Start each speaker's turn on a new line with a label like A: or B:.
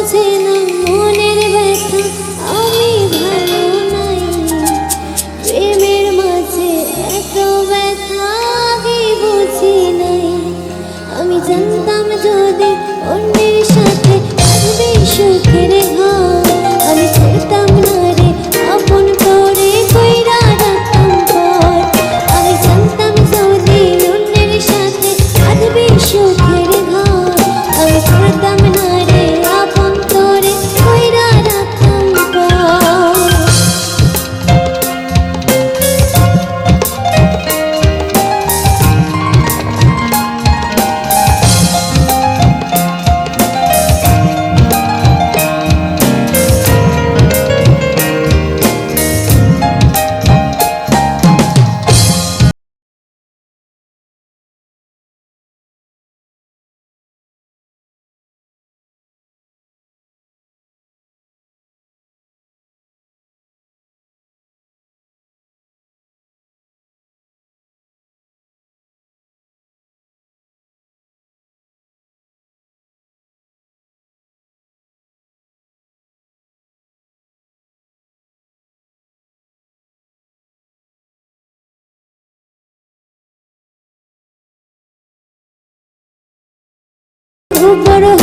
A: বোঝে না মনের ব্যথা, আমি ভালো নাই। প্রেমের মাঝে এত ব্যথা আগে বুঝি নাই। আমি জানতাম যদি অন্যের সাথে থাকবে সুখের ঘর, আমি ছাড়তাম না রে আপন করে কইরা রাখতাম পর। আমি জানতাম যদি অন্যের সাথে থাকবে সুখের ঘর, আমি ছাড়তাম না রে আপন করে কইরা রাখতাম পর। উপর